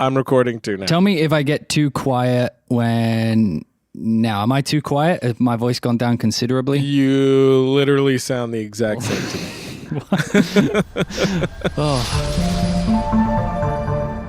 I'm recording too now. Tell me if I get too quiet when... Now, am I too quiet? Has my voice gone down considerably? You literally sound the exact same to me.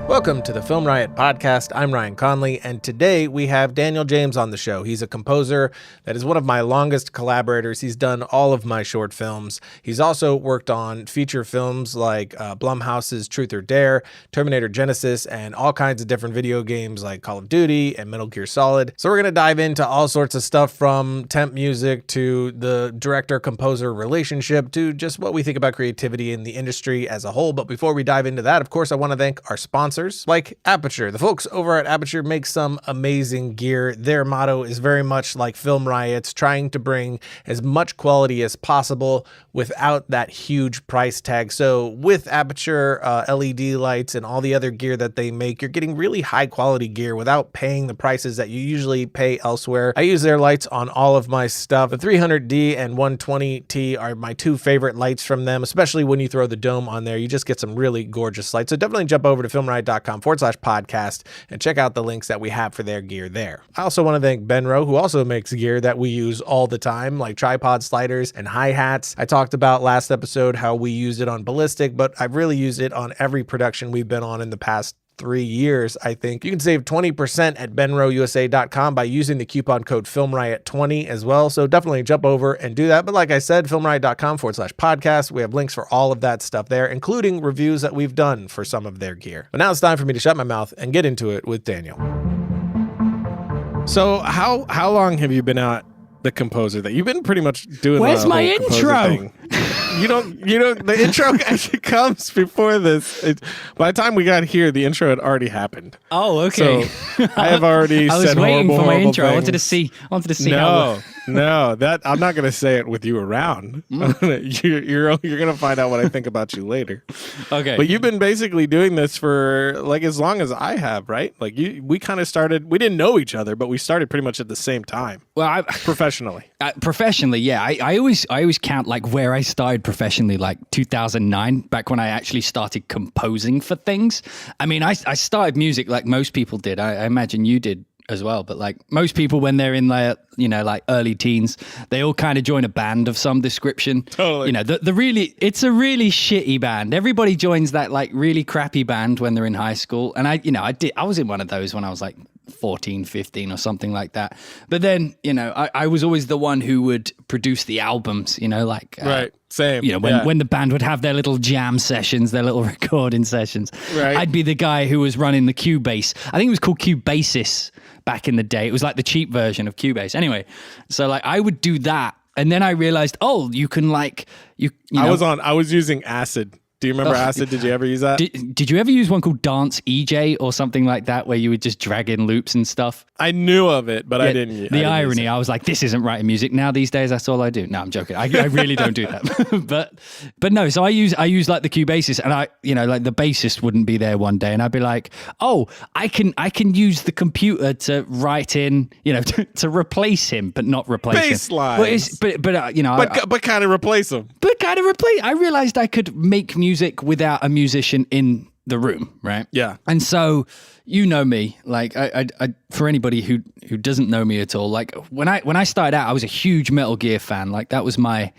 Welcome to the Film Riot Podcast. I'm Ryan Conley, and today we have Daniel James on the show. He's a composer that is one of my longest collaborators. He's done all of my short films. He's also worked on feature films like Blumhouse's Truth or Dare, Terminator Genisys, and all kinds of different video games like Call of Duty and Metal Gear Solid. So we're going to dive into all sorts of stuff from temp music to the director-composer relationship to just what we think about creativity in the industry as a whole. But before we dive into that, of course, I want to thank our sponsors like Aperture. The folks over at Aperture make some amazing gear. Their motto is very much like Film Riot's, trying to bring as much quality as possible without that huge price tag. So with Aperture LED lights and all the other gear that they make, you're getting really high quality gear without paying the prices that you usually pay elsewhere. I use their lights on all of my stuff. The 300D and 120T are my two favorite lights from them, especially when you throw the dome on there. You just get some really gorgeous lights. So definitely jump over to filmriot.com/podcast and check out the links that we have for their gear there. I also want to thank Benro, who also makes gear that we use all the time, like tripod sliders and hi-hats. I talked about last episode how we used it on Ballistic, but I've really used it on every production we've been on in the past 3 years, I think. You can save 20% at benrousa.com by using the coupon code FilmRiot20 as well. So definitely jump over and do that. But like I said, filmriot.com/podcast. We have links for all of that stuff there, including reviews that we've done for some of their gear. But now it's time for me to shut my mouth and get into it with Daniel. So how long have you been out the composer that you've been pretty much doing? Where's my intro? Thing. You don't, the intro actually comes before this. By the time we got here, the intro had already happened. Oh, okay. So I have already I was said waiting for my intro. Things. I wanted to see No, that I'm not going to say it with you around. You're going to find out what I think about you later. Okay. But you've been basically doing this for like as long as I have, right? Like we kind of started, we didn't know each other, but we started pretty much at the same time. Well, professionally. Professionally, yeah. I always count like where I started professionally, like 2009, back when I actually started composing for things. I mean, I started music like most people did. I imagine you did as well, but like most people when they're in their, like early teens, they all kind of join a band of some description. Totally. It's a really shitty band. Everybody joins that like really crappy band when they're in high school. And I was in one of those when I was like 14, 15 or something like that. But then, I was always the one who would produce the albums, right. Same. When the band would have their little jam sessions, their little recording sessions, right. I'd be the guy who was running the Cubase. I think it was called Cubasis back in the day. It was like the cheap version of Cubase. Anyway, so like I would do that. And then I realized, you can I was using Acid. Do you remember Acid? Did you ever use that? Did you ever use one called Dance EJ or something like that where you would just drag in loops and stuff? I knew of it, but I didn't. The irony, I was like, this isn't writing music. Now these days, that's all I do. No, I'm joking. I really don't do that. but no, so I use like the Cubasis, and like the bassist wouldn't be there one day, and I'd be like, I can use the computer to write in, to replace him, but not replace him. Bass lines. But kind of replace him. But kind of replace. I realized I could make music without a musician in the room, right? Yeah. And so, me, like I for anybody who doesn't know me at all, like when I started out, I was a huge Metal Gear fan. Like that was my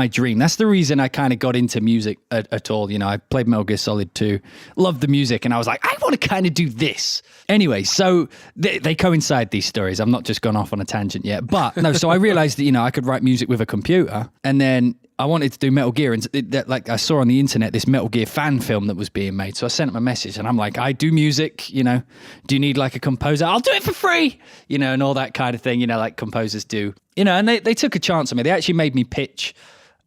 dream. That's the reason I kind of got into music at all. I played Metal Gear Solid 2, loved the music, and I was like, I want to kind of do this. Anyway, so they coincide, these stories. I'm not just gone off on a tangent yet. But no, so I realized that, I could write music with a computer, and then I wanted to do Metal Gear, and like I saw on the internet this Metal Gear fan film that was being made. So I sent him a message, and I'm like, I do music, do you need like a composer? I'll do it for free, and all that kind of thing, like composers do. And they took a chance on me. They actually made me pitch,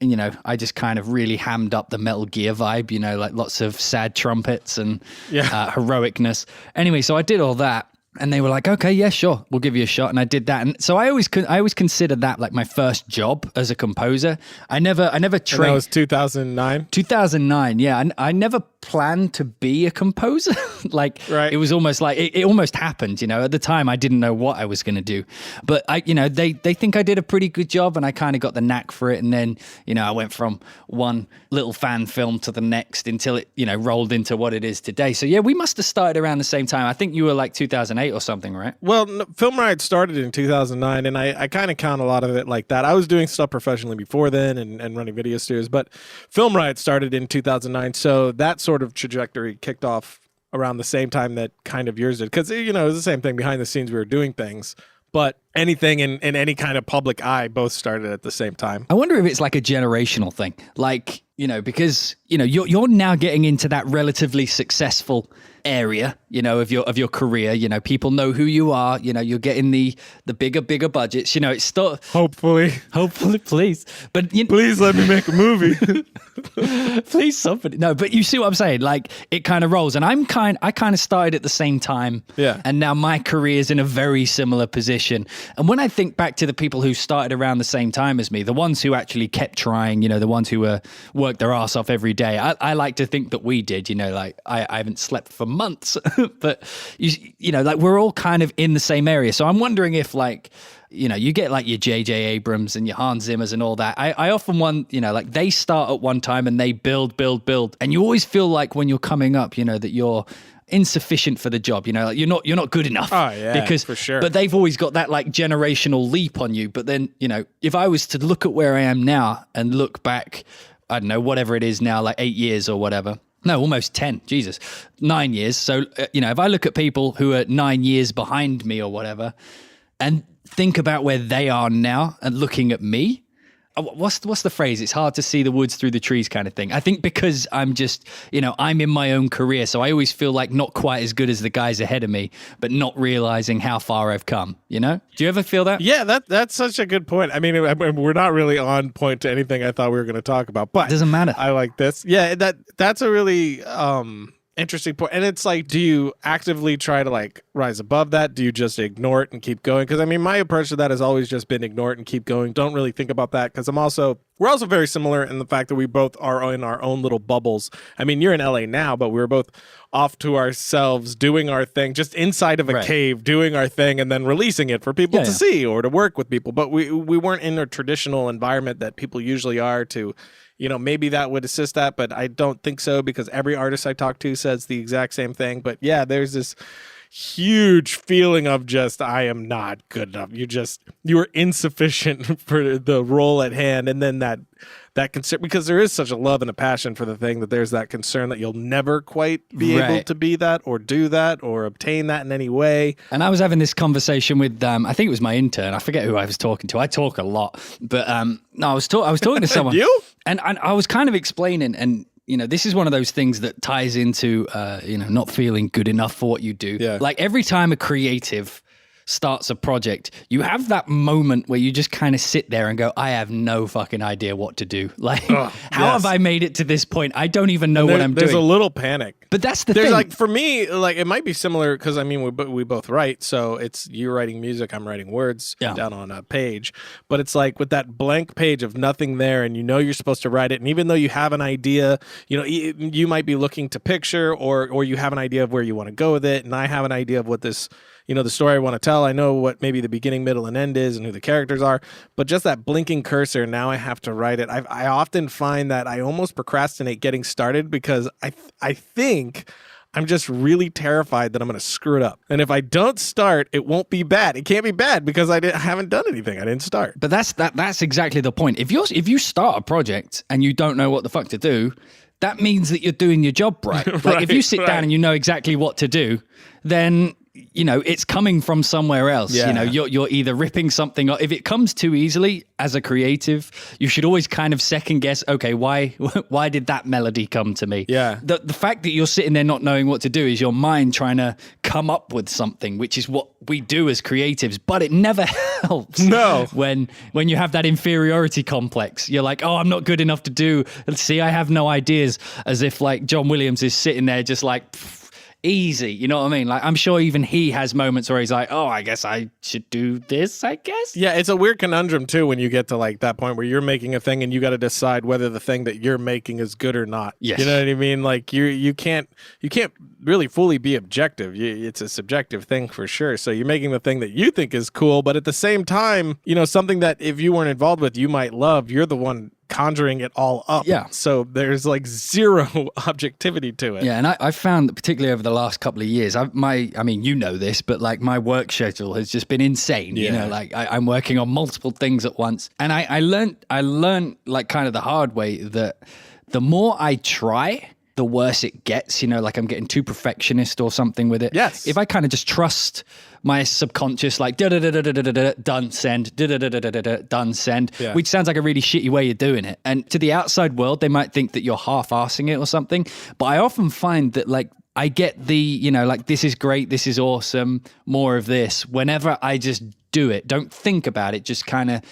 and, I just kind of really hammed up the Metal Gear vibe, like lots of sad trumpets and heroicness. Anyway, so I did all that. And they were like, okay, yeah, sure, we'll give you a shot. And I did that. And so I always considered that like my first job as a composer. I never trained. And that was 2009? 2009, yeah. And I never plan to be a composer. Like, Right. it was almost like it almost happened, you know. At the time, I didn't know what I was going to do, but they think I did a pretty good job, and I kind of got the knack for it. And then, I went from one little fan film to the next until it, rolled into what it is today. So yeah, we must have started around the same time. I think you were like 2008 or something, right? Well, Film Riot started in 2009, and I kind of count a lot of it like that. I was doing stuff professionally before then and running video studios, but Film Riot started in 2009, so that sort of trajectory kicked off around the same time that kind of yours did. Because, it was the same thing. Behind the scenes, we were doing things, but anything in any kind of public eye both started at the same time. I wonder if it's like a generational thing. Like, because, you're now getting into that relatively successful area, of your career. People know who you are. You're getting the bigger budgets. It's still Hopefully, please. But please let me make a movie. please, somebody. No, but you see what I'm saying? Like, it kind of rolls. And I kind of started at the same time. Yeah. And now my career is in a very similar position. And when I think back to the people who started around the same time as me, the ones who actually kept trying, the ones who worked their ass off every day, I like to think that we did. Like, I haven't slept for months, but like, we're all kind of in the same area. So I'm wondering if, like, you get like your J.J. Abrams and your Hans Zimmers and all that. I often want, like, they start at one time and they build. And you always feel like when you're coming up, that you're insufficient for the job, like you're not good enough. Oh yeah, because for sure. But they've always got that like generational leap on you. But then, if I was to look at where I am now and look back, I don't know, whatever it is now, like 8 years or whatever. No, almost 10. Jesus, 9 years. So, if I look at people who are 9 years behind me or whatever, and think about where they are now and looking at me, what's the phrase? It's hard to see the woods through the trees kind of thing. I think because I'm just, I'm in my own career. So I always feel like not quite as good as the guys ahead of me, but not realizing how far I've come, Do you ever feel that? Yeah, that's such a good point. I mean, we're not really on point to anything I thought we were going to talk about, but it doesn't matter. I like this. Yeah, that's a really interesting point. And it's like, do you actively try to like rise above that? Do you just ignore it and keep going? Because I mean, my approach to that has always just been ignore it and keep going. Don't really think about that, because we're also very similar in the fact that we both are in our own little bubbles. I mean, you're in LA now, but we were both off to ourselves doing our thing, just inside of a cave doing our thing, and then releasing it for people to see or to work with people. But we weren't in a traditional environment that people usually are to, maybe that would assist that, but I don't think so, because every artist I talk to says the exact same thing. But yeah, there's this huge feeling of just, I am not good enough. You are insufficient for the role at hand. And then that concern, because there is such a love and a passion for the thing, that there's that concern that you'll never quite be able to be that or do that or obtain that in any way. And I was having this conversation with, I think it was my intern. I forget who I was talking to. I talk a lot, but no, I was talking to someone. You? And I was kind of explaining, and this is one of those things that ties into, not feeling good enough for what you do. Yeah. Like, every time a creative starts a project, you have that moment where you just kind of sit there and go, I have no fucking idea what to do. Like, how have I made it to this point? I don't even know what I'm doing. There's a little panic. But that's the thing. Like, for me, like, it might be similar, because I mean, we both write, so it's you writing music, I'm writing words down on a page. But it's like with that blank page of nothing there, and you're supposed to write it, and even though you have an idea, you might be looking to picture, or you have an idea of where you want to go with it, and I have an idea of what this, the story I want to tell. I know what maybe the beginning, middle, and end is, and who the characters are, but just that blinking cursor, now I have to write it. I often find that I almost procrastinate getting started, because I think I'm just really terrified that I'm going to screw it up. And if I don't start, it won't be bad. It can't be bad because I haven't done anything. I didn't start. But that's exactly the point. If you start a project and you don't know what the fuck to do, that means that you're doing your job right. Like, if you sit down and you know exactly what to do, then it's coming from somewhere else. Yeah. You're either ripping something off. If it comes too easily as a creative, you should always kind of second guess, okay, why did that melody come to me? Yeah. The fact that you're sitting there not knowing what to do is your mind trying to come up with something, which is what we do as creatives, but it never helps. No. When you have that inferiority complex, you're like, oh, I'm not good enough to do. See, I have no ideas, as if like John Williams is sitting there just like, easy. You know what I mean? Like, I'm sure even he has moments where he's like, oh, I guess I should do this, I guess. Yeah, it's a weird conundrum too when you get to like that point where you're making a thing and you got to decide whether the thing that you're making is good or not. Yes. You know what I mean? Like you can't really fully be objective. It's a subjective thing for sure. So you're making the thing that you think is cool, but at the same time, something that if you weren't involved with, you might love. You're the one conjuring it all up. Yeah. So there's like zero objectivity to it. Yeah, and I found that particularly over the last couple of years, I mean, you know this, but like my work schedule has just been insane. Yeah. Like I'm working on multiple things at once, and I learned like kind of the hard way that the more I try, the worse it gets. Like I'm getting too perfectionist or something with it. Yes. If I kind of just trust my subconscious, like done, send, done, send, Yeah. which sounds like a really shitty way of doing it. And to the outside world, they might think that you're half-arsing it or something. But I often find that like I get the, like this is great, this is awesome, more of this, whenever I just do it. Don't think about it, just kind of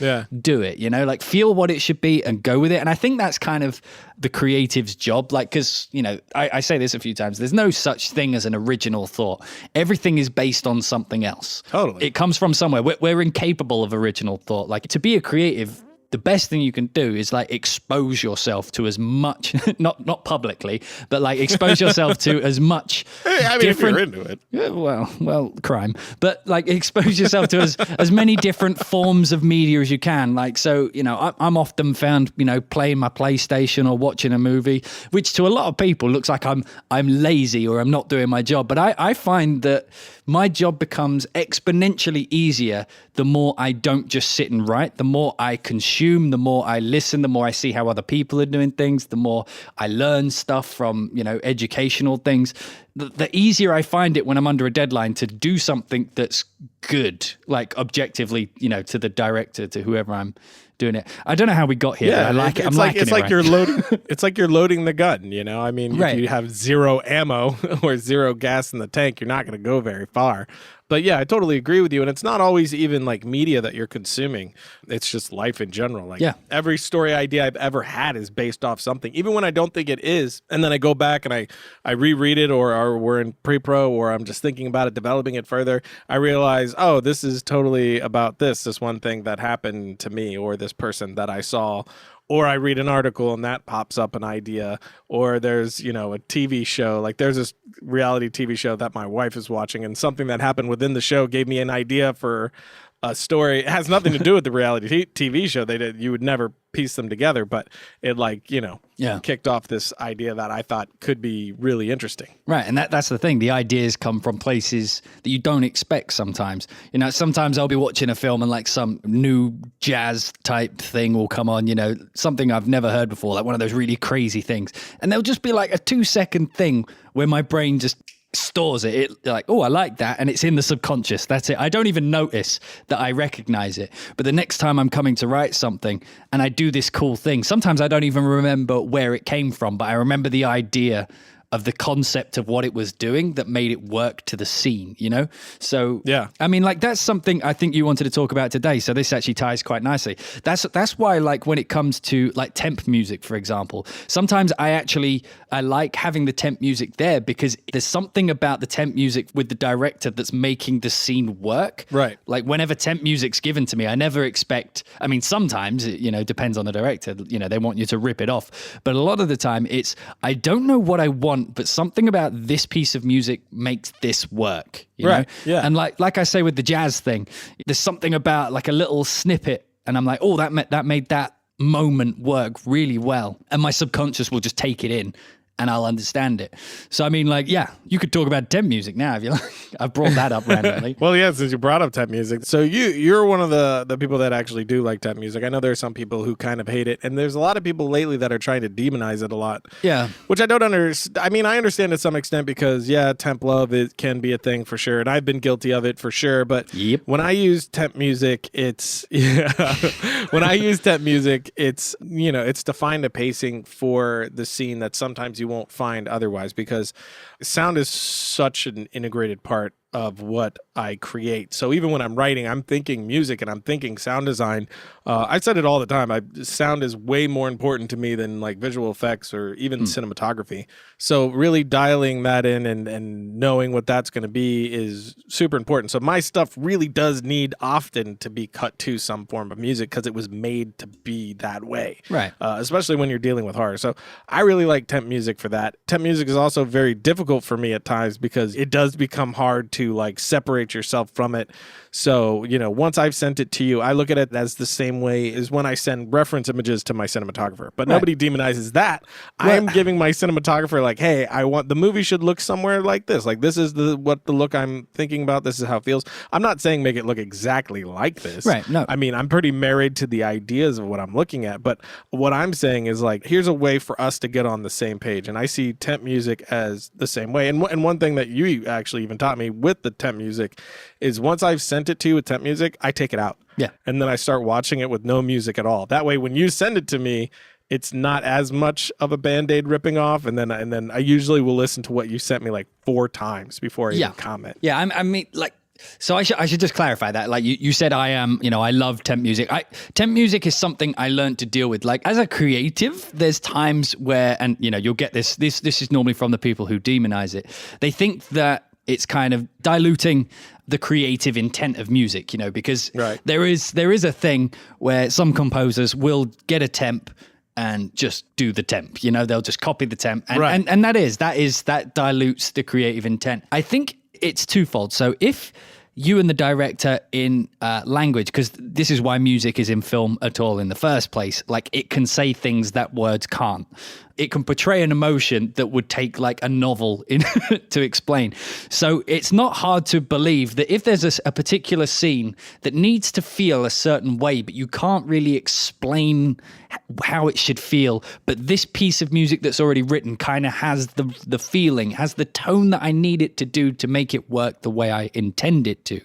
do it, like feel what it should be and go with it. And I think that's kind of the creative's job. Like, because, I say this a few times, there's no such thing as an original thought. Everything is based on something else. Totally. It comes from somewhere. We're incapable of original thought. Like, to be a creative, the best thing you can do is like expose yourself to as much, not publicly, but like expose yourself to as much. I mean, different, if you're into it. Yeah, well, crime, but like expose yourself to as many different forms of media as you can. Like, so, I'm often found, playing my PlayStation or watching a movie, which to a lot of people looks like I'm lazy or I'm not doing my job. But I find that my job becomes exponentially easier the more I don't just sit and write, the more I consume, the more I listen, the more I see how other people are doing things, the more I learn stuff from, educational things. The easier I find it when I'm under a deadline to do something that's good, like objectively, to the director, to whoever I'm doing it. I don't know how we got here. Yeah, but I like it. I'm liking it's it. like Right? you're loading. It's like you're loading the gun. I mean, Right. if you have zero ammo or zero gas in the tank, you're not going to go very far. But yeah, I totally agree with you. And it's not always even like media that you're consuming. It's just life in general. Like every story idea I've ever had is based off something, even when I don't think it is. And then I go back and I reread it or we're in pre-pro or I'm just thinking about it, developing it further. I realize, oh, this is totally about this one thing that happened to me or this person that I saw. Or I read an article and that pops up an idea. Or there's, a TV show. Like there's this reality TV show that my wife is watching and something that happened within the show gave me an idea for a story. It has nothing to do with the reality TV show. You would never piece them together, but it kicked off this idea that I thought could be really interesting. Right, and that's the thing. The ideas come from places that you don't expect sometimes. Sometimes I'll be watching a film and like some new jazz type thing will come on, something I've never heard before, like one of those really crazy things. And there'll just be like a 2-second thing where my brain just stores it like, oh, I like that, and it's in the subconscious. That's it. I don't even notice that I recognize it. But the next time I'm coming to write something and I do this cool thing, sometimes I don't even remember where it came from, but I remember the idea of the concept of what it was doing that made it work to the scene, So, yeah, I mean, like that's something I think you wanted to talk about today. So this actually ties quite nicely. That's why, like, when it comes to like temp music, for example, sometimes I like having the temp music there because there's something about the temp music with the director that's making the scene work. Right. Like whenever temp music's given to me, I never expect, I mean, sometimes it, depends on the director, they want you to rip it off. But a lot of the time it's, I don't know what I want, but something about this piece of music makes this work, you know? Yeah. And like I say with the jazz thing, there's something about like a little snippet and I'm like, oh, that made that moment work really well. And my subconscious will just take it in and I'll understand it. So, I mean, like, yeah, you could talk about temp music now if you like. I've brought that up randomly. Well, yeah, since you brought up temp music. So you're one of the people that actually do like temp music. I know there are some people who kind of hate it. And there's a lot of people lately that are trying to demonize it a lot. Yeah. Which I don't understand. I mean, I understand to some extent because, yeah, temp love, it can be a thing for sure. And I've been guilty of it for sure. But when I use temp music, it's, when I use temp music, it's, it's to find a pacing for the scene that sometimes you won't find otherwise because sound is such an integrated part of what I create. So even when I'm writing, I'm thinking music and I'm thinking sound design. I said it all the time. Sound is way more important to me than like visual effects or even cinematography. So really dialing that in and knowing what that's going to be is super important. So my stuff really does need often to be cut to some form of music because it was made to be that way. Right. Especially when you're dealing with horror. So I really like temp music for that. Temp music is also very difficult for me at times because it does become hard to like separate yourself from it. So, once I've sent it to you, I look at it as the same way as when I send reference images to my cinematographer. But nobody demonizes that. I am giving my cinematographer like, hey, I want the movie should look somewhere like this. Like this is what the look I'm thinking about. This is how it feels. I'm not saying make it look exactly like this. Right. No. I mean, I'm pretty married to the ideas of what I'm looking at. But what I'm saying is like, here's a way for us to get on the same page. And I see temp music as the same way. And one thing that you actually even taught me with the temp music is once I've sent it to you with temp music, I take it out. Yeah. And then I start watching it with no music at all. That way, when you send it to me, it's not as much of a Band-Aid ripping off. And then I usually will listen to what you sent me like 4 times before I even comment. Yeah. I mean, like, so I should just clarify that. Like you said, I love temp music. Temp music is something I learned to deal with. Like as a creative, there's times where, and you'll get this is normally from the people who demonize it. They think that it's kind of diluting the creative intent of music, because there is a thing where some composers will get a temp and just do the temp, they'll just copy the temp. And that dilutes the creative intent. I think it's twofold. So if you and the director in language, because this is why music is in film at all in the first place, like it can say things that words can't. It can portray an emotion that would take like a novel to explain. So it's not hard to believe that if there's a particular scene that needs to feel a certain way, but you can't really explain how it should feel, but this piece of music that's already written kind of has the feeling, has the tone that I need it to do to make it work the way I intend it to.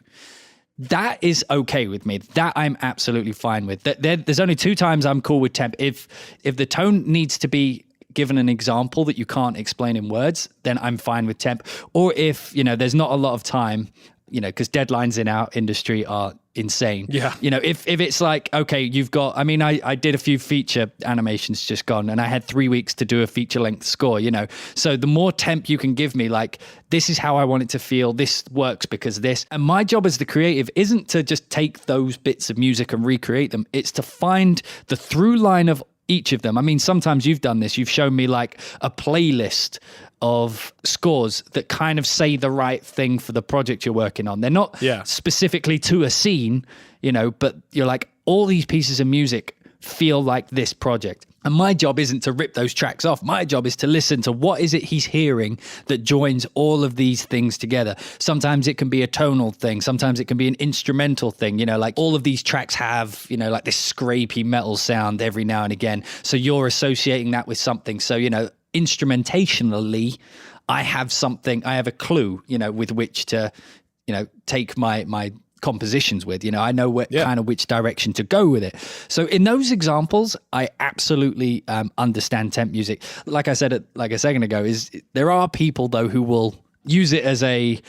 That is okay with me. That I'm absolutely fine with. There's only 2 times I'm cool with temp. If the tone needs to be given an example that you can't explain in words, then I'm fine with temp. Or if, there's not a lot of time, because deadlines in our industry are insane. Yeah. If it's like, okay, you've got, I did a few feature animations just gone and I had 3 weeks to do a feature length score, So the more temp you can give me, like, this is how I want it to feel. This works because this. And my job as the creative isn't to just take those bits of music and recreate them. It's to find the through line of each of them. Sometimes you've done this. You've shown me like a playlist of scores that kind of say the right thing for the project you're working on. They're not specifically to a scene, but you're like, all these pieces of music feel like this project. And my job isn't to rip those tracks off. My job is to listen to what is it he's hearing that joins all of these things together. Sometimes it can be a tonal thing. Sometimes it can be an instrumental thing. Like all of these tracks have, like this scrapey metal sound every now and again. So you're associating that with something. So, instrumentationally, I have a clue, with which to, take my compositions with, I know kind of which direction to go with it. So in those examples, I absolutely understand temp music. Like I said, like a second ago, is there are people though who will use it as a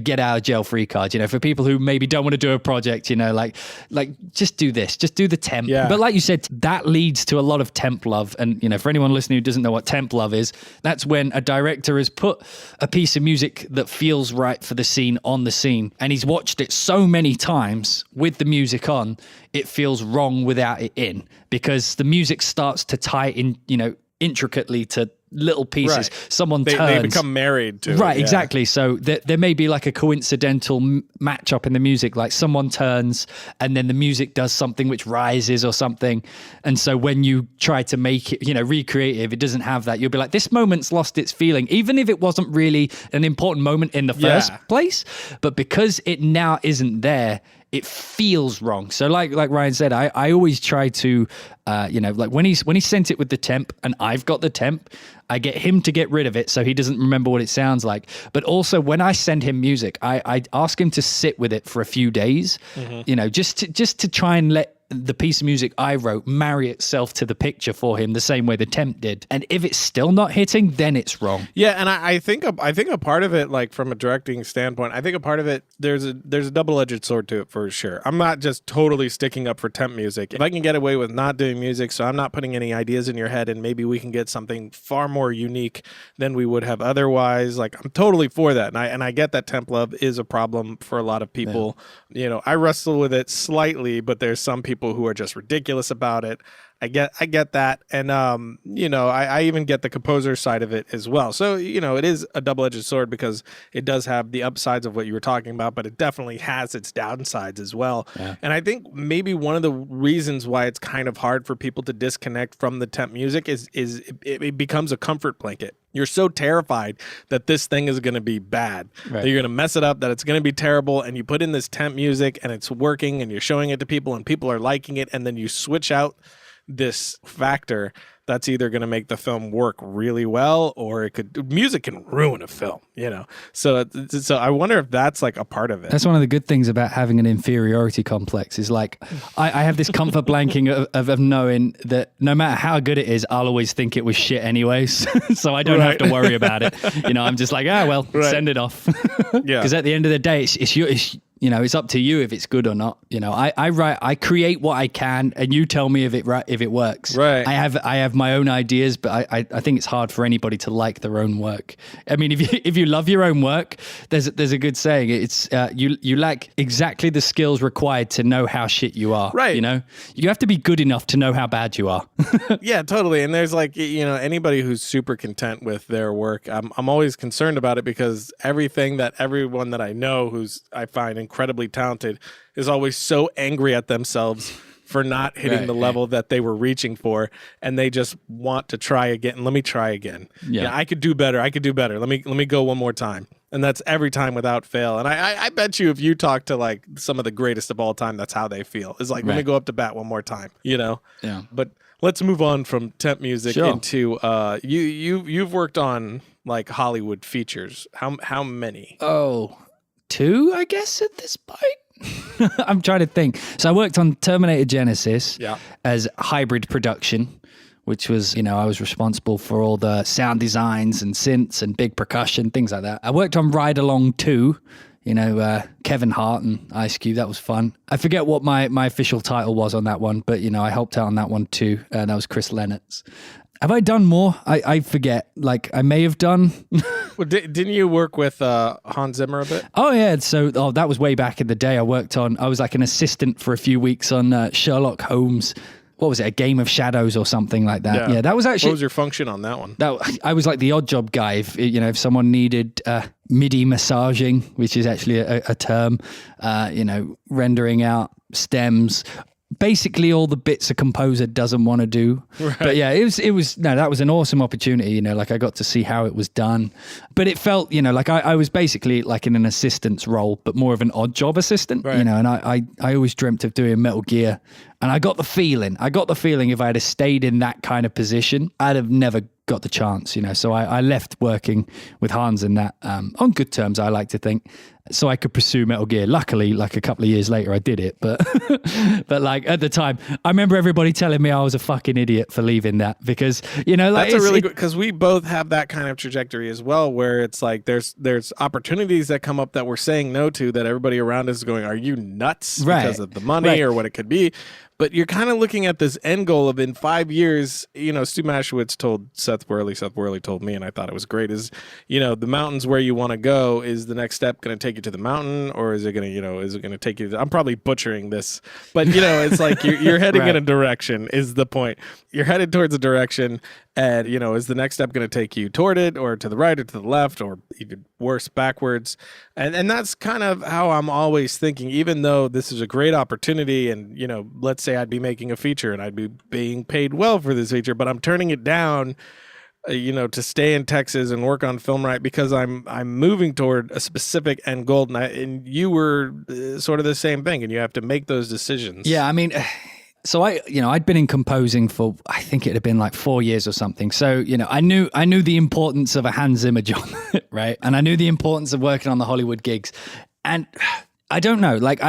get out of jail free card, for people who maybe don't want to do a project, like just do this, just do the temp. Yeah. But like you said, that leads to a lot of temp love. And, for anyone listening who doesn't know what temp love is, that's when a director has put a piece of music that feels right for the scene on the scene. And he's watched it so many times with the music on, it feels wrong without it in, because the music starts to tie in, intricately to little pieces. Right. Someone turns. They become married to it. Right, exactly. So there may be like a coincidental match-up in the music, like someone turns and then the music does something which rises or something. And so when you try to make it, recreate it, if it doesn't have that, you'll be like, this moment's lost its feeling, even if it wasn't really an important moment in the first place. But because it now isn't there, it feels wrong. So like Ryan said, I always try to, like when he sent it with the temp and I've got the temp, I get him to get rid of it so he doesn't remember what it sounds like. But also when I send him music, I ask him to sit with it for a few days, just to try and let the piece of music I wrote marry itself to the picture for him the same way the temp did. And if it's still not hitting, then it's wrong. Yeah, and I think a part of it, like from a directing standpoint, I think a part of it there's a double-edged sword to it for sure. I'm not just totally sticking up for temp music. If I can get away with not doing music, so I'm not putting any ideas in your head, and maybe we can get something far more unique than we would have otherwise. Like I'm totally for that, and I get that temp love is a problem for a lot of people. Yeah. I wrestle with it slightly, but there's some people who are just ridiculous about it. I get that. And, I even get the composer side of it as well. So, it is a double-edged sword because it does have the upsides of what you were talking about, but it definitely has its downsides as well. Yeah. And I think maybe one of the reasons why it's kind of hard for people to disconnect from the temp music is it becomes a comfort blanket. You're so terrified that this thing is going to be bad, that you're going to mess it up, that it's going to be terrible, and you put in this temp music and it's working and you're showing it to people and people are liking it, and then you switch out this factor that's either going to make the film work really well or music can ruin a film, So I wonder if that's like a part of it. That's one of the good things about having an inferiority complex is like, I have this comfort blanking of knowing that no matter how good it is, I'll always think it was shit anyways. So I don't have to worry about it. I'm just like, send it off. Because at the end of the day, it's up to you if it's good or not. I create what I can, and you tell me if it works. Right. I have my own ideas, but I think it's hard for anybody to like their own work. I mean, if you love your own work, there's a good saying. It's you lack exactly the skills required to know how shit you are. Right. You have to be good enough to know how bad you are. Yeah, totally. And there's like anybody who's super content with their work, I'm always concerned about it because everyone that I know who's I find incredibly talented is always so angry at themselves for not hitting the level that they were reaching for, and they just want to try again. Let me try again. Yeah, I could do better. Let me go one more time. And that's every time without fail. And I bet you if you talk to like some of the greatest of all time, that's how they feel. It's like, let me go up to bat one more time, Yeah. But let's move on from temp music into you've worked on like Hollywood features. How many? Oh, 2, I guess, at this point. I'm trying to think. So I worked on Terminator Genisys as hybrid production, which was, I was responsible for all the sound designs and synths and big percussion, things like that. I worked on Ride Along 2, Kevin Hart and Ice Cube. That was fun. I forget what my official title was on that one, but, I helped out on that one too. And that was Chris Lennox. Have I done more? I forget. Like, I may have done. Well, didn't you work with Hans Zimmer a bit? Oh, yeah. So that was way back in the day. I was like an assistant for a few weeks on Sherlock Holmes. What was it? A Game of Shadows or something like that. Yeah, that was actually... What was your function on that one? I was like the odd job guy. If someone needed MIDI massaging, which is actually a term, rendering out stems... Basically all the bits a composer doesn't want to do. Right. But yeah, that was an awesome opportunity, like I got to see how it was done. But it felt, like I was basically like in an assistant's role, but more of an odd job assistant, and I always dreamt of doing Metal Gear. And I got the feeling if I had stayed in that kind of position, I'd have never got the chance, So I left working with Hans in that on good terms, I like to think, so I could pursue Metal Gear. Luckily, like a couple of years later, I did it. But but like at the time, I remember everybody telling me I was a fucking idiot for leaving that because, like that's a really good, because we both have that kind of trajectory as well, where it's like there's opportunities that come up that we're saying no to that everybody around us is going, are you nuts? Because of the money or what it could be. But you're kind of looking at this end goal of in 5 years, Stu Maschwitz told Seth Worley told me, and I thought it was great, is, the mountains where you want to go, is the next step going to take you to the mountain, or is it going to take you I'm probably butchering this, but, it's like you're heading in a direction is the point. You're headed towards a direction, and, is the next step going to take you toward it, or to the right, or to the left, or even worse, backwards? And that's kind of how I'm always thinking, even though this is a great opportunity, and, let's say I'd be making a feature and I'd be being paid well for this feature, but I'm turning it down, to stay in Texas and work on Film Riot because I'm moving toward a specific end goal, and you were sort of the same thing, and you have to make those decisions. Yeah, I mean, So I'd been in composing for, I think it had been like 4 years or something. So, I knew the importance of a Hans Zimmer job, right? And I knew the importance of working on the Hollywood gigs. And I don't know, like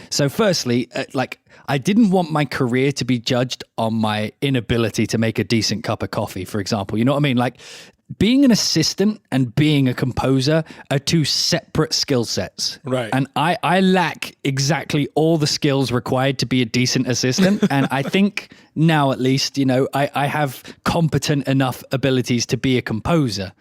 so firstly, like I didn't want my career to be judged on my inability to make a decent cup of coffee, for example. You know what I mean? Like being an assistant and being a composer are two separate skill sets. Right. And I lack exactly all the skills required to be a decent assistant. And I think now at least, I have competent enough abilities to be a composer.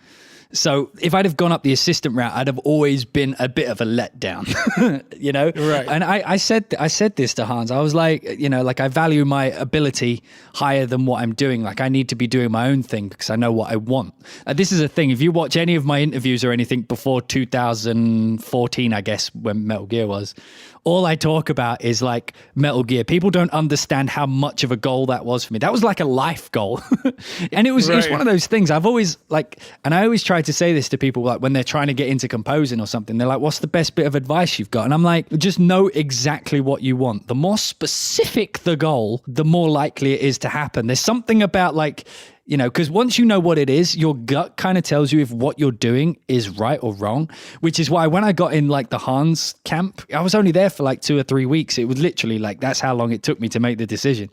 So if I'd have gone up the assistant route, I'd have always been a bit of a letdown, Right. And I said this to Hans. I was like, like I value my ability higher than what I'm doing. Like I need to be doing my own thing because I know what I want. This is a thing. If you watch any of my interviews or anything before 2014, I guess, when Metal Gear was, all I talk about is like Metal Gear. People don't understand how much of a goal that was for me. That was like a life goal. And it was one of those things I've always and I always try to say this to people, like when they're trying to get into composing or something, they're like, what's the best bit of advice you've got? And I'm like, just know exactly what you want. The more specific the goal, the more likely it is to happen. There's something about because once you know what it is, your gut kind of tells you if what you're doing is right or wrong, which is why when I got in like the Hans camp, I was only there for like 2 or 3 weeks. It was literally like, that's how long it took me to make the decision.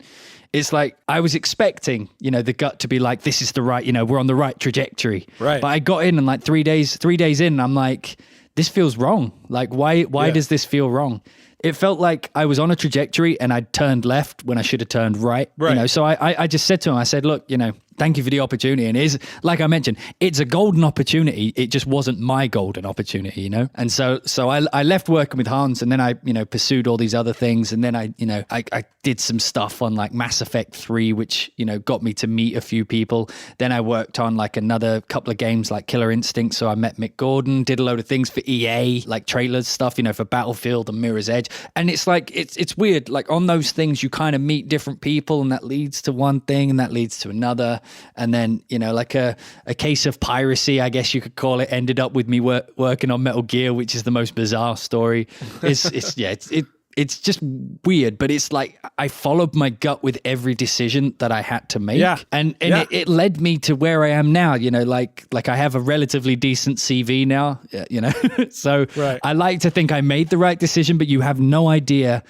It's like, I was expecting, the gut to be like, this is the right, we're on the right trajectory. Right. But I got in and like 3 days in, I'm like, this feels wrong. Like, why does this feel wrong? It felt like I was on a trajectory and I'd turned left when I should have turned right. Right. So I just said to him, I said, look, thank you for the opportunity. And like I mentioned, it's a golden opportunity. It just wasn't my golden opportunity, And so I left working with Hans and then I, pursued all these other things. And then I did some stuff on like Mass Effect 3, which, got me to meet a few people. Then I worked on like another couple of games like Killer Instinct. So I met Mick Gordon, did a load of things for EA, like trailers stuff, for Battlefield and Mirror's Edge. And it's like, it's weird. Like on those things, you kind of meet different people and that leads to one thing and that leads to another. And then, like a case of piracy, I guess you could call it, ended up with me working on Metal Gear, which is the most bizarre story. It's just weird, but it's like I followed my gut with every decision that I had to make. Yeah. And it led me to where I am now, like I have a relatively decent CV now, So right. I like to think I made the right decision, but you have no idea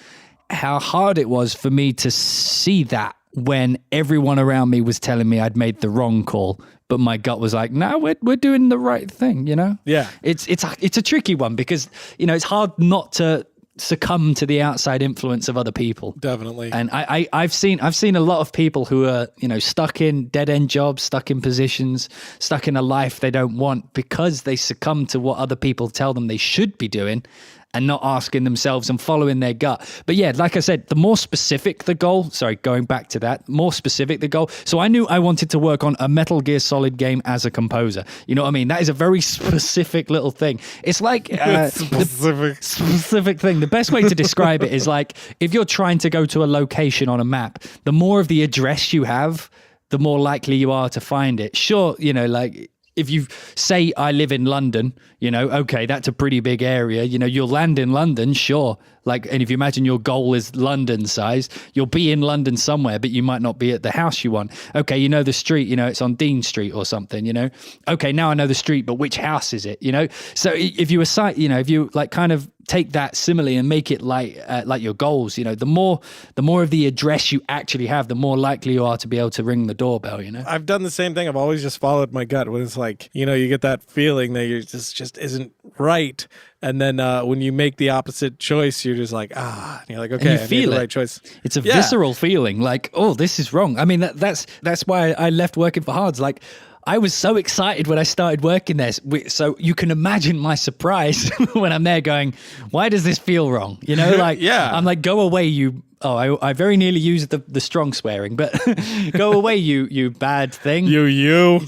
how hard it was for me to see that when everyone around me was telling me I'd made the wrong call, but my gut was like, no, we're doing the right thing, Yeah. It's a tricky one because, it's hard not to succumb to the outside influence of other people. Definitely. And I've seen a lot of people who are, stuck in dead-end jobs, stuck in positions, stuck in a life they don't want because they succumb to what other people tell them they should be doing and not asking themselves and following their gut. But yeah, like I said, the more specific the goal, going back to that, more specific the goal. So I knew I wanted to work on a Metal Gear Solid game as a composer. You know what I mean? That is a very specific little thing. It's like specific thing. The best way to describe it is like, if you're trying to go to a location on a map, the more of the address you have, the more likely you are to find it. Sure, like if you say I live in London, okay, that's a pretty big area. You'll land in London, sure. And if you imagine your goal is London size, you'll be in London somewhere, but you might not be at the house you want. Okay, the street, it's on Dean Street or something, Okay, now I know the street, but which house is it, So if you assign, if you like kind of take that simile and make it like your goals, the more of the address you actually have, the more likely you are to be able to ring the doorbell, I've done the same thing. I've always just followed my gut when it's like, you get that feeling that you're just isn't right. And then when you make the opposite choice, you're just like, and you're like, okay, I made the right choice. It's a visceral feeling like, oh, this is wrong. I mean, that's why I left working for Hans. Like, I was so excited when I started working there. So you can imagine my surprise when I'm there going, why does this feel wrong? Yeah. I'm like, go away, you. Oh, I very nearly used the strong swearing, but go away, you bad thing. You.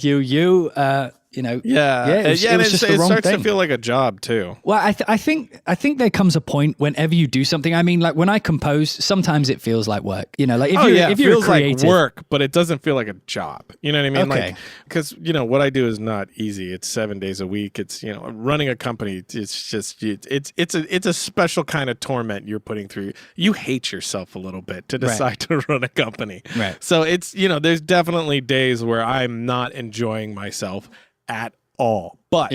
Yeah. it was just the it wrong starts thing. to feel like a job too. Well, I think there comes a point whenever you do something. I mean, like when I compose, sometimes it feels like work. Like if you're feels creative, like work, but it doesn't feel like a job. You know what I mean? Okay. Like, because what I do is not easy. It's 7 days a week. It's running a company. It's just it's a special kind of torment you're putting through. You hate yourself a little bit to decide to run a company. Right. So it's there's definitely days where I'm not enjoying myself at all, but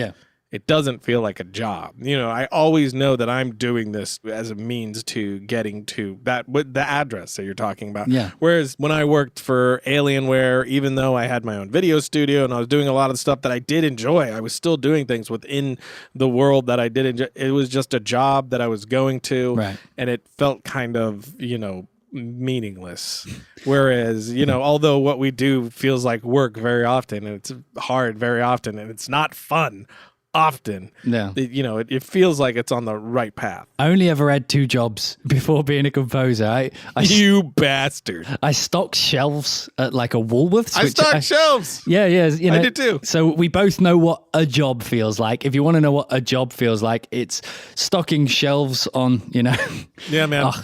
it doesn't feel like a job. I always know that I'm doing this as a means to getting to the address that you're talking about. Yeah. Whereas when I worked for Alienware, even though I had my own video studio and I was doing a lot of stuff that I did enjoy, I was still doing things within the world that I did enjoy. It was just a job that I was going to, and it felt kind of, meaningless. Whereas, although what we do feels like work very often, and it's hard very often, and it's not fun often, it feels like it's on the right path. I only ever had 2 jobs before being a composer. You bastard. I stocked shelves at like a Woolworths. I stocked shelves. Yeah. I did too. So we both know what a job feels like. If you want to know what a job feels like, it's stocking shelves on, Yeah, man.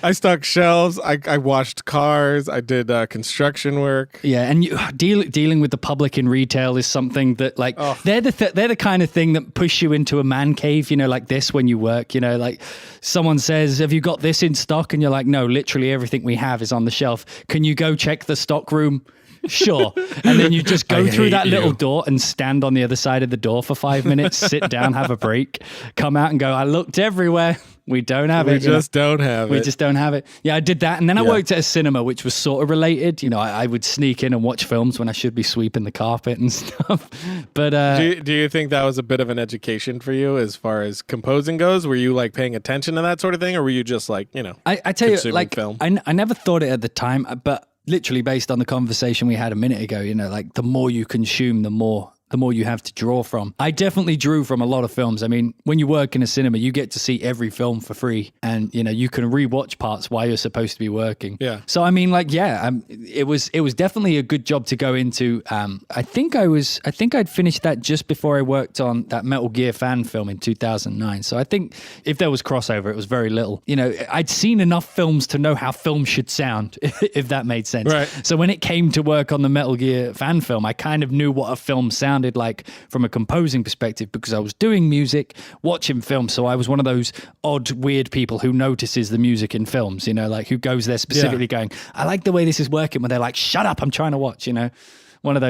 I stocked shelves. I washed cars. I did construction work. Yeah, and dealing with the public in retail is something that they're the kind of thing that push you into a man cave. Like this when you work. Like someone says, "Have you got this in stock?" And you're like, "No, literally everything we have is on the shelf. Can you go check the stock room?" Sure. And then you just go through that little door and stand on the other side of the door for 5 minutes, sit down, have a break, come out and go, "I looked everywhere. We don't have it. We just don't have it. We just don't have it." Yeah, I did that. And then I worked at a cinema, which was sort of related. I would sneak in and watch films when I should be sweeping the carpet and stuff. But do you think that was a bit of an education for you as far as composing goes? Were you like paying attention to that sort of thing? Or were you just like, I tell you, like, film? I never thought it at the time, but literally based on the conversation we had a minute ago, like the more you consume, the more you have to draw from. I definitely drew from a lot of films. I mean, when you work in a cinema, you get to see every film for free, and you can rewatch parts while you're supposed to be working. Yeah. So I mean, it was definitely a good job to go into. I think I'd finished that just before I worked on that Metal Gear fan film in 2009. So I think if there was crossover, it was very little. I'd seen enough films to know how film should sound, if that made sense. Right. So when it came to work on the Metal Gear fan film, I kind of knew what a film sounded like from a composing perspective because I was doing music, watching films. So I was one of those odd, weird people who notices the music in films, who goes there specifically going, "I like the way this is working," when they're like, "Shut up, I'm trying to watch," I'm one of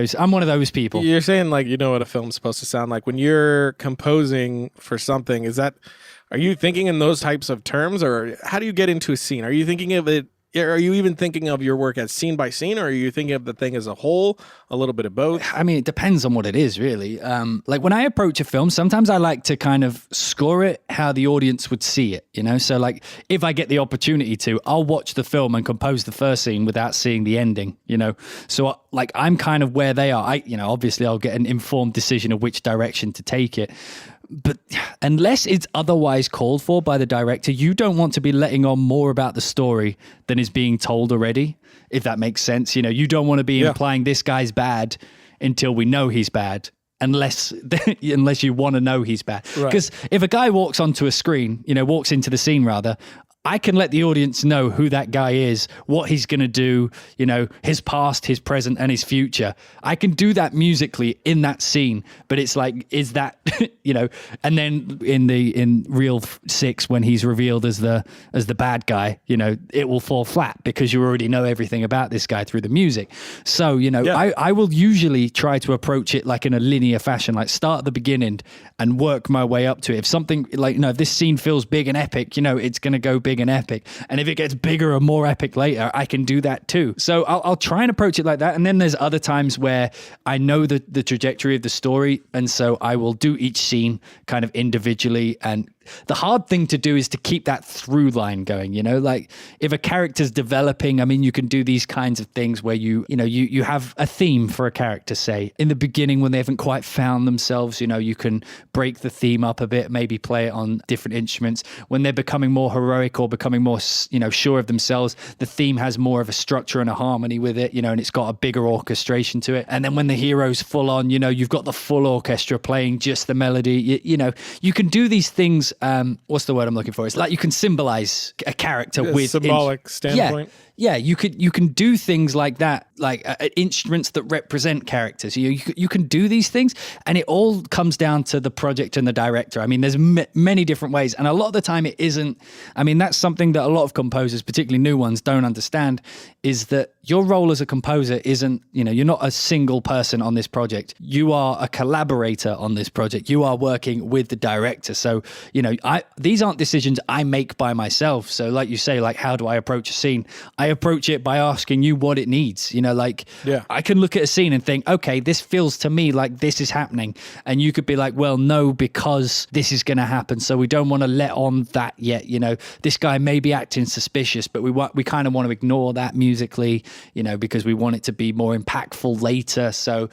those people. You're saying like, what a film's supposed to sound like when you're composing for something. Are you thinking in those types of terms, or how do you get into a scene? Are you thinking of it? Are you even thinking of your work as scene by scene, or are you thinking of the thing as a whole? A little bit of both? I mean, it depends on what it is, really. Like when I approach a film, sometimes I like to kind of score it how the audience would see it, So like if I get the opportunity to, I'll watch the film and compose the first scene without seeing the ending, So like I'm kind of where they are. Obviously I'll get an informed decision of which direction to take it. But unless it's otherwise called for by the director, you don't want to be letting on more about the story than is being told already, if that makes sense. You don't want to be implying this guy's bad until we know he's bad, unless you want to know he's bad. Because if a guy walks onto a screen, walks into the scene rather, I can let the audience know who that guy is, what he's going to do, his past, his present, and his future. I can do that musically in that scene, but it's like, is that, and then in Reel 6, when he's revealed as the bad guy, it will fall flat because you already know everything about this guy through the music. So, I will usually try to approach it like in a linear fashion, like start at the beginning and work my way up to it. If something like, if this scene feels big and epic, it's going to go big and epic, and if it gets bigger and more epic later, I can do that too. So I'll try and approach it like that. And then there's other times where I know the trajectory of the story, and so I will do each scene kind of individually and the hard thing to do is to keep that through line going, like if a character's developing, I mean, you can do these kinds of things where you have a theme for a character, say in the beginning when they haven't quite found themselves, you can break the theme up a bit, maybe play it on different instruments. When they're becoming more heroic or becoming more, sure of themselves, the theme has more of a structure and a harmony with it, and it's got a bigger orchestration to it. And then when the hero's full on, you've got the full orchestra playing just the melody. You can do these things. What's the word I'm looking for? It's like you can symbolize a character with symbolic standpoint. Yeah, you can do things like that, like instruments that represent characters. You can do these things, and it all comes down to the project and the director. I mean, there's many different ways, and a lot of the time it isn't. I mean, that's something that a lot of composers, particularly new ones, don't understand, is that your role as a composer isn't, you're not a single person on this project. You are a collaborator on this project. You are working with the director. So, these aren't decisions I make by myself. So like you say, like, how do I approach a scene? I approach it by asking you what it needs. I can look at a scene and think, okay, this feels to me like this is happening. And you could be like, well, no, because this is going to happen. So we don't want to let on that yet. This guy may be acting suspicious, but we kind of want to ignore that musically, because we want it to be more impactful later. So,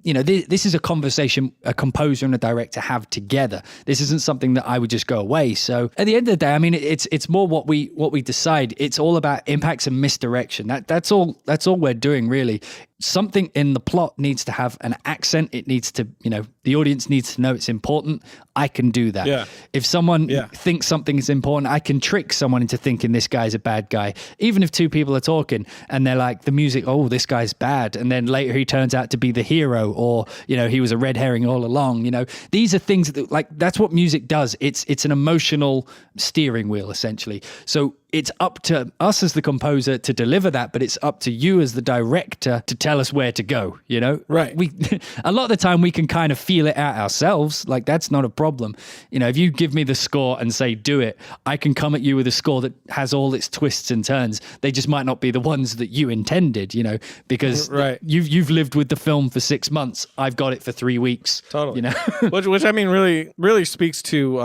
this is a conversation a composer and a director have together. This isn't something that I would just go away. So at the end of the day, I mean, it's more what we decide. It's all about impacts and misdirection. That's all we're doing, really. Something in the plot needs to have an accent. It needs to, the audience needs to know it's important. I can do that. Yeah. If someone thinks something is important, I can trick someone into thinking this guy's a bad guy. Even if two people are talking and they're like, the music, oh, this guy's bad. And then later he turns out to be the hero, or, he was a red herring all along. These are things that, that's what music does. It's an emotional steering wheel, essentially. So it's up to us as the composer to deliver that, but it's up to you as the director to tell us where to go, Right. A lot of the time we can kind of feel it out ourselves. Like, that's not a problem. If you give me the score and say, do it, I can come at you with a score that has all its twists and turns. They just might not be the ones that you intended, because right. You've lived with the film for 6 months. I've got it for 3 weeks. Totally. which I mean, really speaks to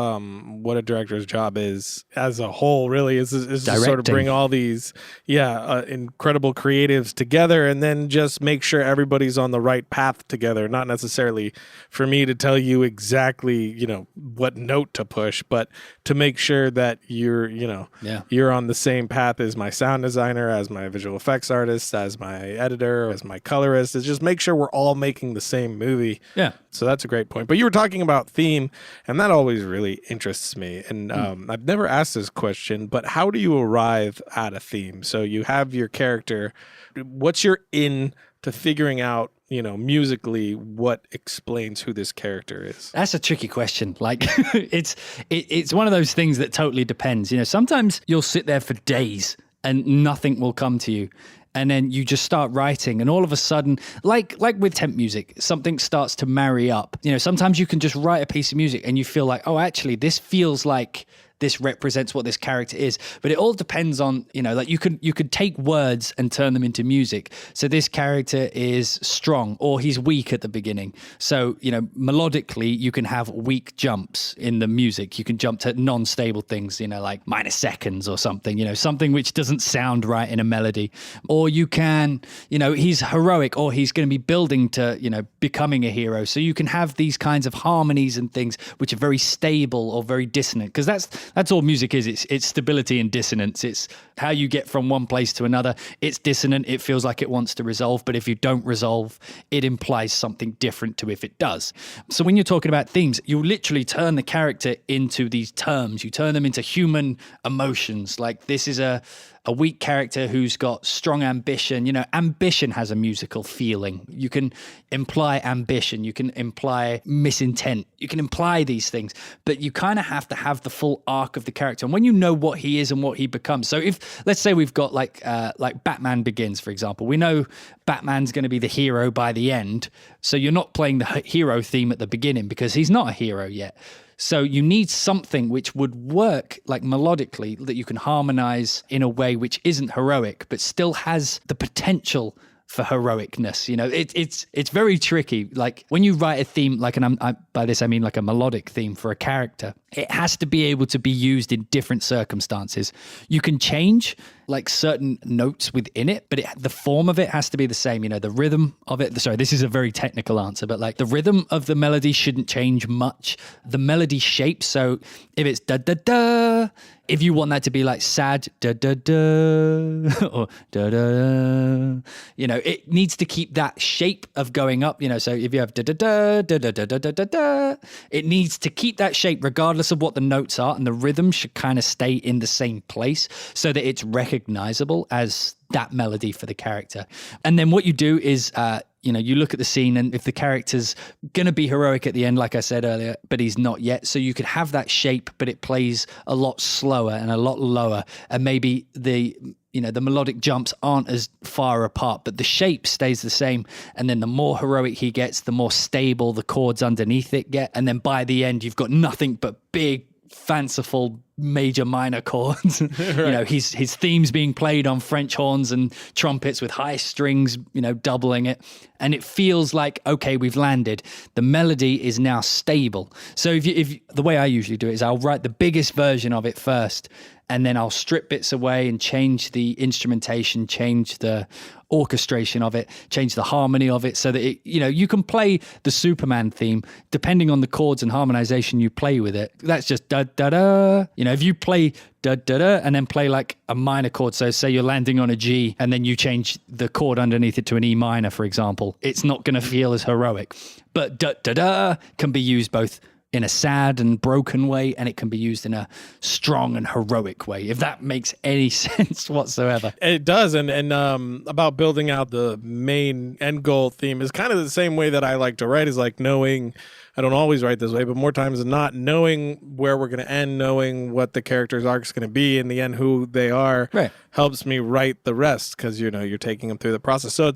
what a director's job is as a whole, really, is to sort of bring all these, incredible creatives together, and then just make sure everybody's on the right path together. Not necessarily for me to tell you exactly, what note to push, but to make sure that you're on the same path as my sound designer, as my visual effects artist, as my editor, as my colorist. Is just make sure we're all making the same movie. Yeah. So that's a great point. But you were talking about theme, and that always really interests me. And I've never asked this question, but how do you arrive at a theme? So you have your character. What's your in to figuring out, musically what explains who this character is? That's a tricky question. Like, it's one of those things that totally depends. Sometimes you'll sit there for days and nothing will come to you. And then you just start writing, and all of a sudden, like with temp music, something starts to marry up. Sometimes you can just write a piece of music and you feel like, oh, actually, this feels like this represents what this character is. But it all depends on, you could take words and turn them into music. So this character is strong, or he's weak at the beginning. So, melodically, you can have weak jumps in the music. You can jump to non-stable things, like minor seconds or something, something which doesn't sound right in a melody. Or you can, he's heroic, or he's going to be building to, becoming a hero. So you can have these kinds of harmonies and things which are very stable or very dissonant, because that's all music is. It's stability and dissonance. It's how you get from one place to another. It's dissonant. It feels like it wants to resolve, but if you don't resolve, it implies something different to if it does. So when you're talking about themes, you literally turn the character into these terms. You turn them into human emotions. Like, this is a weak character who's got strong ambition. Ambition has a musical feeling. You can imply ambition. You can imply misintent. You can imply these things, but you kind of have to have the full arc of the character. And when you know what he is and what he becomes. So if, let's say we've got like Batman Begins, for example, we know Batman's going to be the hero by the end. So you're not playing the hero theme at the beginning because he's not a hero yet. So you need something which would work like melodically, that you can harmonize in a way which isn't heroic, but still has the potential for heroicness. You know, it's very tricky. Like when you write a theme, like, and by this I mean like a melodic theme for a character, it has to be able to be used in different circumstances. You can change like certain notes within it, but the form of it has to be the same. You know, the rhythm of it. Sorry, this is a very technical answer, but like the rhythm of the melody shouldn't change much. The melody shape. So if it's da da da, if you want that to be like sad da da da or da da, you know, it needs to keep that shape of going up. You know, so if you have da da da da da da da da da, it needs to keep that shape regardless of what the notes are, and the rhythm should kind of stay in the same place so that it's recognizable as that melody for the character. And then what you do is, you know, you look at the scene, and if the character's going to be heroic at the end, like I said earlier, but he's not yet. So you could have that shape, but it plays a lot slower and a lot lower. And maybe the melodic jumps aren't as far apart, but the shape stays the same. And then the more heroic he gets, the more stable the chords underneath it get. And then by the end, you've got nothing but big, fanciful major minor chords. Right. You know, his theme's being played on French horns and trumpets with high strings, you know, doubling it. And it feels like, okay, we've landed. The melody is now stable. So if the way I usually do it is I'll write the biggest version of it first, and then I'll strip bits away and change the instrumentation, change the orchestration of it, change the harmony of it, so that it, you know, you can play the Superman theme depending on the chords and harmonization you play with it. That's just da da da. You know, if you play da da da and then play like a minor chord, so say you're landing on a G and then you change the chord underneath it to an E minor, for example, it's not going to feel as heroic. But da da da can be used both in a sad and broken way, and it can be used in a strong and heroic way, if that makes any sense whatsoever. It does. And about building out the main end goal theme is kind of the same way that I like to write, is like knowing, I don't always write this way, but more times than not, knowing where we're going to end, knowing what the character's arc is going to be, in the end, who they are, right, helps me write the rest, because, you know, you're taking them through the process. So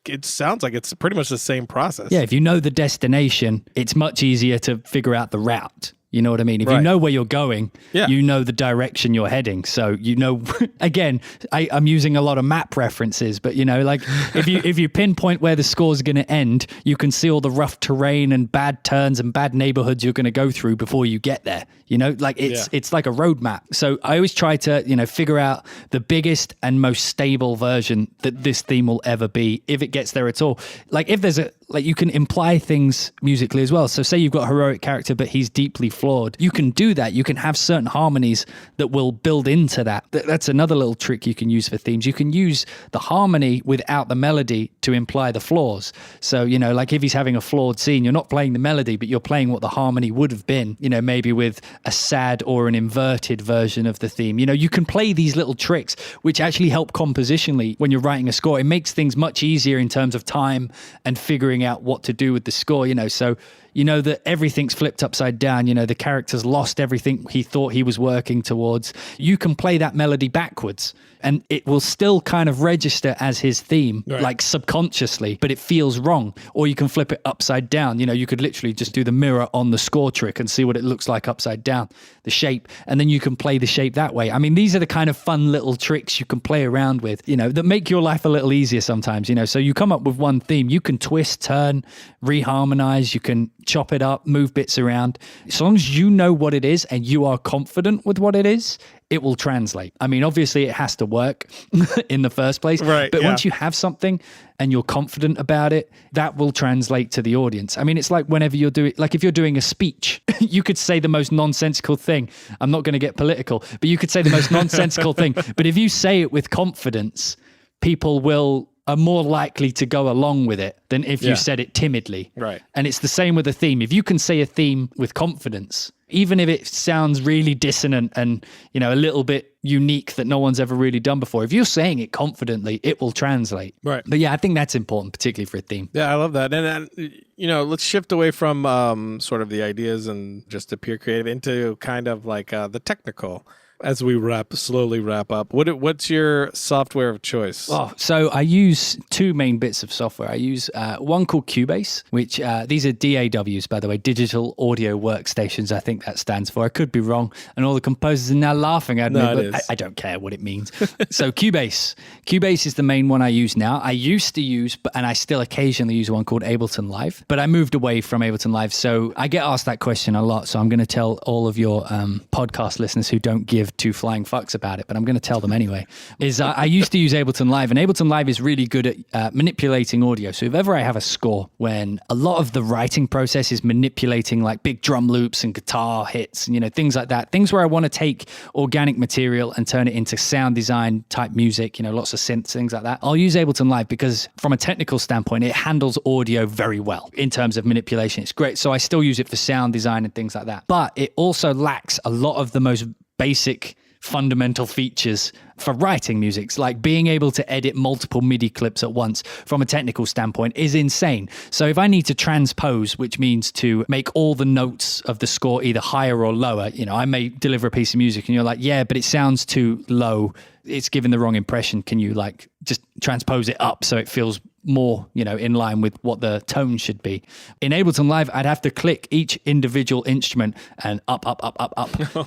it sounds like it's pretty much the same process. Yeah, if you know the destination, it's much easier to figure out the route. You know what I mean? If you know where you're going, you know the direction you're heading. So, you know, again, I'm using a lot of map references, but, you know, like if you pinpoint where the score's going to end, you can see all the rough terrain and bad turns and bad neighborhoods you're going to go through before you get there. You know, like it's like a roadmap. So I always try to, you know, figure out the biggest and most stable version that this theme will ever be, if it gets there at all. Like if there's you can imply things musically as well. So say you've got a heroic character, but he's deeply flawed. You can do that. You can have certain harmonies that will build into that. That's another little trick you can use for themes. You can use the harmony without the melody to imply the flaws. So, you know, like if he's having a flawed scene, you're not playing the melody, but you're playing what the harmony would have been, you know, maybe with a sad or an inverted version of the theme. You know, you can play these little tricks, which actually help compositionally when you're writing a score. It makes things much easier in terms of time and figuring out what to do with the score, you know. So you know that everything's flipped upside down, you know, the character's lost everything he thought he was working towards. You can play that melody backwards and it will still kind of register as his theme, like subconsciously, but it feels wrong. Or you can flip it upside down. You know, you could literally just do the mirror on the score trick and see what it looks like upside down, the shape, and then you can play the shape that way. I mean, these are the kind of fun little tricks you can play around with, you know, that make your life a little easier sometimes, you know. So you come up with one theme, you can twist, turn, reharmonize, you can chop it up, move bits around. As long as you know what it is and you are confident with what it is, it will translate. I mean, obviously it has to work in the first place, but once you have something and you're confident about it, that will translate to the audience. I mean, it's like whenever you're doing, like if you're doing a speech, you could say the most nonsensical thing. I'm not going to get political, but you could say the most nonsensical thing. But if you say it with confidence, people are more likely to go along with it than if you said it timidly. Right. And it's the same with a theme. If you can say a theme with confidence, even if it sounds really dissonant and, you know, a little bit unique that no one's ever really done before, if you're saying it confidently, it will translate. Right. But yeah, I think that's important, particularly for a theme. Yeah, I love that. And you know, let's shift away from sort of the ideas and just the pure creative into kind of like the technical as we slowly wrap up, what's your software of choice? Oh, so I use two main bits of software. I use one called Cubase, which these are DAWs, by the way, Digital Audio Workstations. I think that stands for. I could be wrong, and all the composers are now laughing at me, but I don't care what it means. So Cubase is the main one I use now. I used to use, and I still occasionally use one called Ableton Live, but I moved away from Ableton Live. So I get asked that question a lot. So I'm going to tell all of your podcast listeners who don't give two flying fucks about it, but I'm going to tell them anyway, I used to use Ableton Live, and Ableton Live is really good at manipulating audio. So if ever I have a score when a lot of the writing process is manipulating like big drum loops and guitar hits, and, things like that, things where I want to take organic material and turn it into sound design type music, lots of synths, things like that, I'll use Ableton Live because from a technical standpoint, it handles audio very well in terms of manipulation. It's great. So I still use it for sound design and things like that. But it also lacks a lot of the most basic fundamental features for writing music, like being able to edit multiple MIDI clips at once from a technical standpoint is insane. So if I need to transpose, which means to make all the notes of the score either higher or lower, I may deliver a piece of music and you're like, yeah, but it sounds too low. It's giving the wrong impression. Can you just transpose it up so it feels more, in line with what the tone should be? In Ableton Live, I'd have to click each individual instrument and up.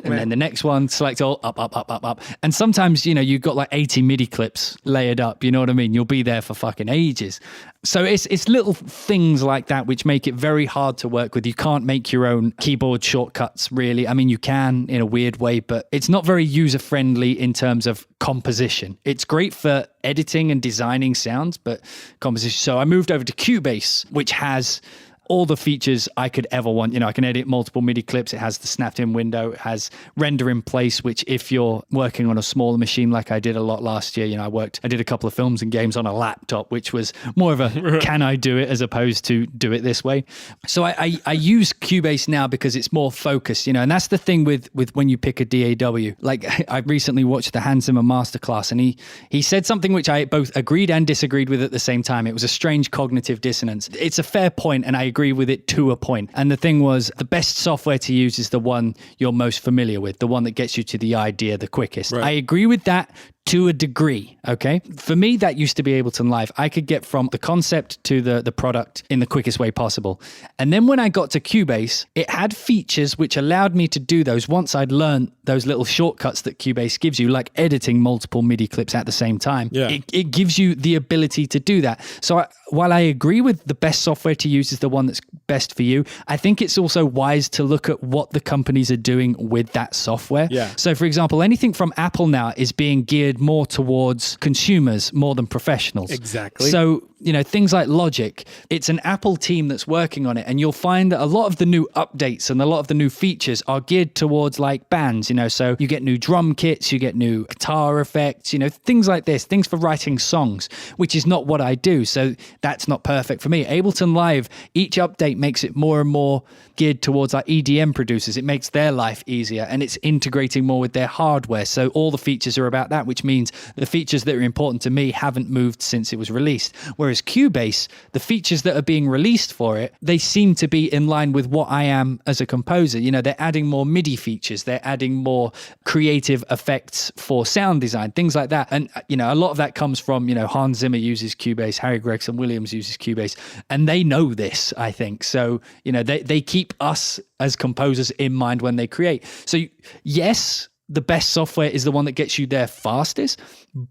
And then the next one, select all, up. And sometimes, you've got like 80 MIDI clips layered up, you know what I mean? You'll be there for fucking ages. So it's little things like that which make it very hard to work with. You can't make your own keyboard shortcuts, really. I mean, you can in a weird way, but it's not very user-friendly in terms of composition. It's great for editing and designing sounds, but composition. So I moved over to Cubase, which has all the features I could ever want. I can edit multiple MIDI clips. It has the snapped in window. It has render in place, which if you're working on a smaller machine like I did a lot last year, I did a couple of films and games on a laptop, which was more of a can I do it as opposed to do it this way. So I use Cubase now because it's more focused, and that's the thing with when you pick a DAW. Like I recently watched the Hans Zimmer masterclass, and he said something which I both agreed and disagreed with at the same time. It was a strange cognitive dissonance. It's a fair point, and I agree with it to a point. And the thing was, the best software to use is the one you're most familiar with, the one that gets you to the idea the quickest. Right. I agree with that to a degree, okay? For me, that used to be Ableton Live. I could get from the concept to the product in the quickest way possible. And then when I got to Cubase, it had features which allowed me to do those once I'd learned those little shortcuts that Cubase gives you, like editing multiple MIDI clips at the same time. Yeah. It gives you the ability to do that. So while I agree with the best software to use is the one that's best for you, I think it's also wise to look at what the companies are doing with that software. Yeah. So for example, anything from Apple now is being geared more towards consumers more than professionals. Exactly. So, things like Logic, it's an Apple team that's working on it. And you'll find that a lot of the new updates and a lot of the new features are geared towards like bands, so you get new drum kits, you get new guitar effects, things like this, things for writing songs, which is not what I do. So that's not perfect for me. Ableton Live, each update makes it more and more geared towards like EDM producers. It makes their life easier and it's integrating more with their hardware. So all the features are about that, which means the features that are important to me haven't moved since it was released. Whereas Cubase, the features that are being released for it, they seem to be in line with what I am as a composer. They're adding more MIDI features. They're adding more creative effects for sound design, things like that. And, a lot of that comes from, Hans Zimmer uses Cubase, Harry Gregson Williams uses Cubase, and they know this, I think. So, they keep us as composers in mind when they create. So yes, the best software is the one that gets you there fastest,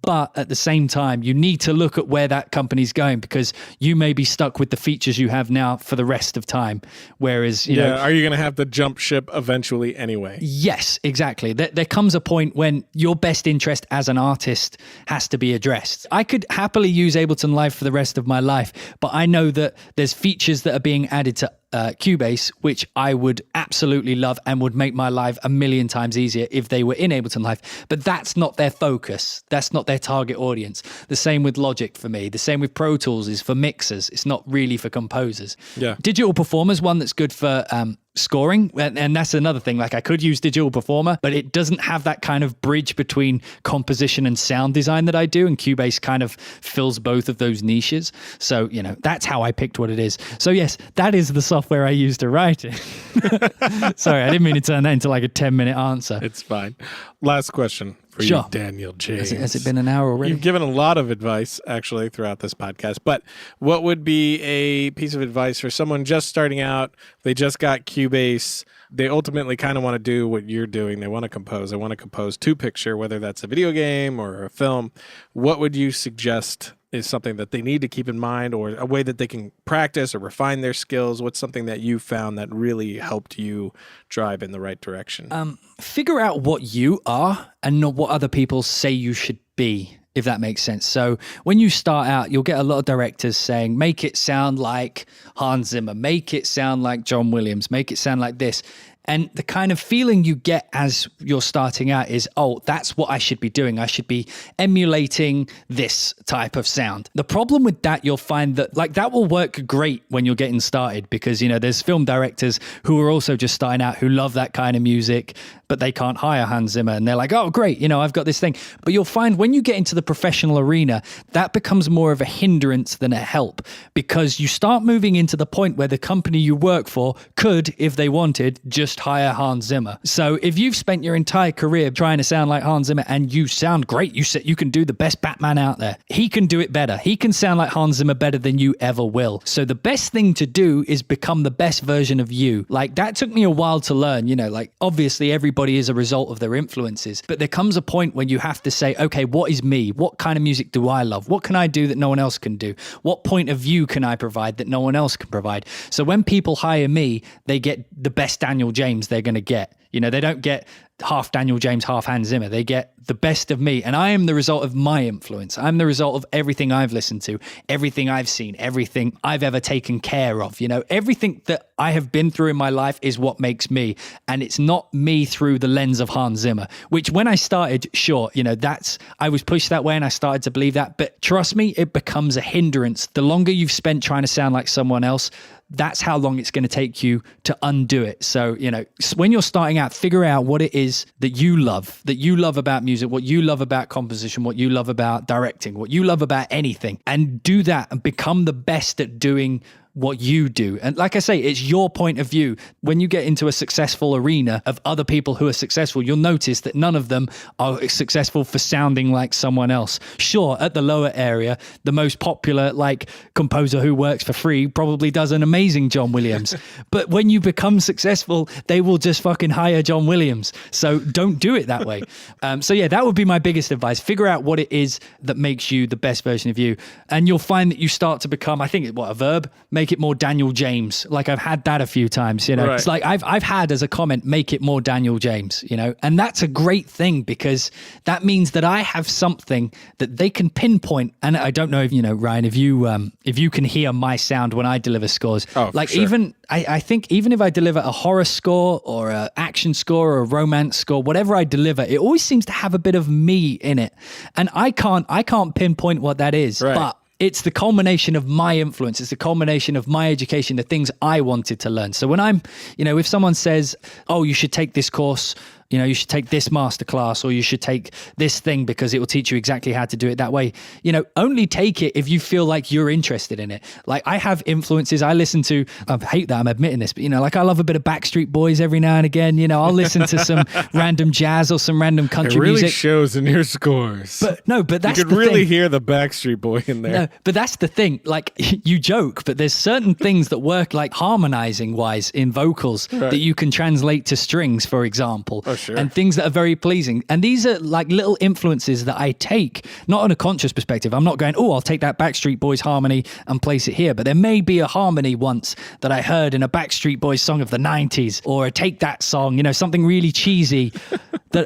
but at the same time, you need to look at where that company's going because you may be stuck with the features you have now for the rest of time. Whereas, you know, are you going to have to jump ship eventually anyway? Yes, exactly. There comes a point when your best interest as an artist has to be addressed. I could happily use Ableton Live for the rest of my life, but I know that there's features that are being added to Cubase, which I would absolutely love and would make my life a million times easier if they were in Ableton Live. But that's not their focus. That's not their target audience. The same with Logic for me. The same with Pro Tools is for mixers. It's not really for composers. Yeah. Digital Performer's one that's good for scoring. And that's another thing. Like, I could use Digital Performer, but it doesn't have that kind of bridge between composition and sound design that I do. And Cubase kind of fills both of those niches. So, that's how I picked what it is. So yes, that is the software I use to write it. Sorry, I didn't mean to turn that into like a 10-minute answer. It's fine. Last question for Sure. you, Daniel James. Has it been an hour already? You've given a lot of advice, actually, throughout this podcast. But what would be a piece of advice for someone just starting out? They just got Cubase. They ultimately kind of want to do what you're doing. They want to compose. They want to compose to picture, whether that's a video game or a film. What would you suggest is something that they need to keep in mind, or a way that they can practice or refine their skills? What's something that you found that really helped you drive in the right direction? Figure out what you are and not what other people say you should be, if that makes sense. So when you start out, you'll get a lot of directors saying, make it sound like Hans Zimmer, make it sound like John Williams, make it sound like this. And the kind of feeling you get as you're starting out is, oh, that's what I should be doing. I should be emulating this type of sound. The problem with that, you'll find that like that will work great when you're getting started, because, there's film directors who are also just starting out who love that kind of music, but they can't hire Hans Zimmer. And they're like, oh, great, I've got this thing. But you'll find when you get into the professional arena, that becomes more of a hindrance than a help, because you start moving into the point where the company you work for could, if they wanted, just hire Hans Zimmer. So if you've spent your entire career trying to sound like Hans Zimmer and you sound great, you can do the best Batman out there. He can do it better. He can sound like Hans Zimmer better than you ever will. So the best thing to do is become the best version of you. Like, that took me a while to learn, like obviously everybody is a result of their influences, but there comes a point when you have to say, okay, what is me? What kind of music do I love? What can I do that no one else can do? What point of view can I provide that no one else can provide? So when people hire me, they get the best Daniel James they're going to get. They don't get half Daniel James, half Hans Zimmer. They get the best of me. And I am the result of my influence. I'm the result of everything I've listened to, everything I've seen, everything I've ever taken care of. Everything that I have been through in my life is what makes me. And it's not me through the lens of Hans Zimmer, which when I started, sure, I was pushed that way and I started to believe that. But trust me, it becomes a hindrance. The longer you've spent trying to sound like someone else, that's how long it's going to take you to undo it. So, when you're starting out, figure out what it is that you love about music, what you love about composition, what you love about directing, what you love about anything, and do that and become the best at doing what you do. And like I say, it's your point of view. When you get into a successful arena of other people who are successful, you'll notice that none of them are successful for sounding like someone else. Sure, at the lower area, the most popular composer who works for free probably does an amazing John Williams. But when you become successful, they will just fucking hire John Williams. So don't do it that way. So yeah, that would be my biggest advice. Figure out what it is that makes you the best version of you. And you'll find that you start to become, I think, a verb? Make it more Daniel James. Like, I've had that a few times, Right. It's like I've had as a comment, make it more Daniel James, and that's a great thing, because that means that I have something that they can pinpoint. And I don't know if, Ryan, if you can hear my sound when I deliver scores, sure. I think even if I deliver a horror score or an action score or a romance score, whatever I deliver, it always seems to have a bit of me in it. And I can't pinpoint what that is, right. But it's the culmination of my influence. It's the culmination of my education, the things I wanted to learn. So when I'm, if someone says, oh, you should take this course, you should take this masterclass, or you should take this thing because it will teach you exactly how to do it that way. Only take it if you feel like you're interested in it. Like, I have influences. I listen to, I hate that I'm admitting this, but I love a bit of Backstreet Boys every now and again. I'll listen to some random jazz or some random country music. It really music. shows in your scores. But that's you could really hear the Backstreet Boy in there. No, but that's the thing. Like, you joke, but there's certain things that work, like harmonizing wise in vocals, right, that you can translate to strings, for example. Oh, sure. And things that are very pleasing. And these are like little influences that I take, not on a conscious perspective. I'm not going, oh, I'll take that Backstreet Boys harmony and place it here. But there may be a harmony once that I heard in a Backstreet Boys song of the 90s, or I take that song, something really cheesy,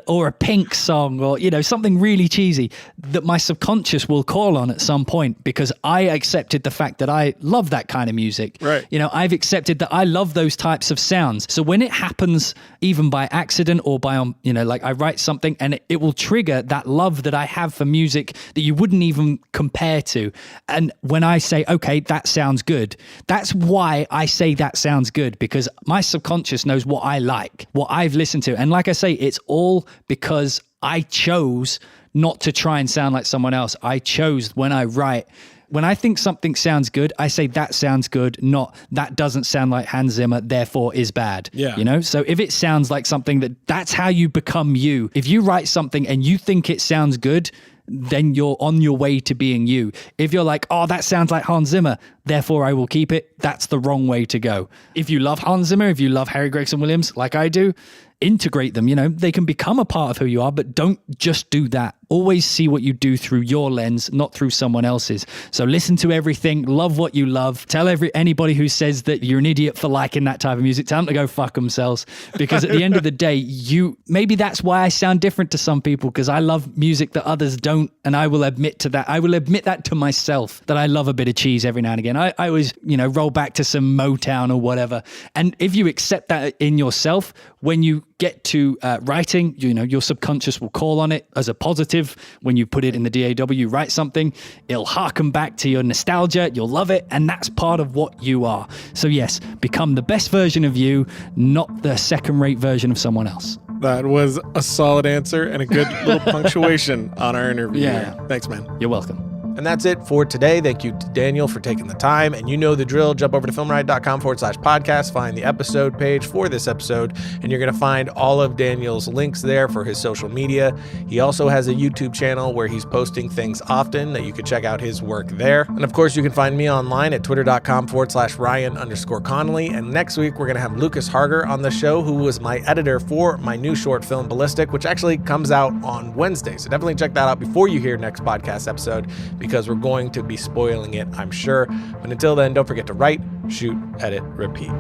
or a Pink song, or, something really cheesy that my subconscious will call on at some point, because I accepted the fact that I love that kind of music. Right. I've accepted that I love those types of sounds. So when it happens, even by accident or or by on, like I write something and it will trigger that love that I have for music that you wouldn't even compare to. And when I say, okay, that sounds good, that's why I say that sounds good, because my subconscious knows what I like, what I've listened to. And like I say, it's all because I chose not to try and sound like someone else. I chose when I write. When I think something sounds good, I say that sounds good, not that doesn't sound like Hans Zimmer, therefore is bad. Yeah. So if it sounds like something that's how you become you. If you write something and you think it sounds good, then you're on your way to being you. If you're like, oh, that sounds like Hans Zimmer, therefore I will keep it, that's the wrong way to go. If you love Hans Zimmer, if you love Harry Gregson Williams, like I do, integrate them. They can become a part of who you are, but don't just do that. Always see what you do through your lens, not through someone else's. So listen to everything, love what you love. Tell anybody who says that you're an idiot for liking that type of music, tell them to go fuck themselves. Because at the end of the day, maybe that's why I sound different to some people, because I love music that others don't, and I will admit to that. I will admit that to myself, that I love a bit of cheese every now and again. I always, roll back to some Motown or whatever. And if you accept that in yourself, when you get to writing, your subconscious will call on it as a positive. When you put it in the DAW, you write something, it'll harken back to your nostalgia, you'll love it, and that's part of what you are. So yes, become the best version of you, not the second-rate version of someone else. That was a solid answer and a good little punctuation on our interview. Yeah. Thanks, man. You're welcome. And that's it for today. Thank you to Daniel for taking the time. And you know the drill. Jump over to filmriot.com/podcast, find the episode page for this episode, and you're going to find all of Daniel's links there for his social media. He also has a YouTube channel where he's posting things often that you could check out his work there. And of course, you can find me online at twitter.com/Ryan_Connolly. And next week, we're going to have Lucas Harger on the show, who was my editor for my new short film, Ballistic, which actually comes out on Wednesday. So definitely check that out before you hear next podcast episode, because we're going to be spoiling it, I'm sure. But until then, don't forget to write, shoot, edit, repeat.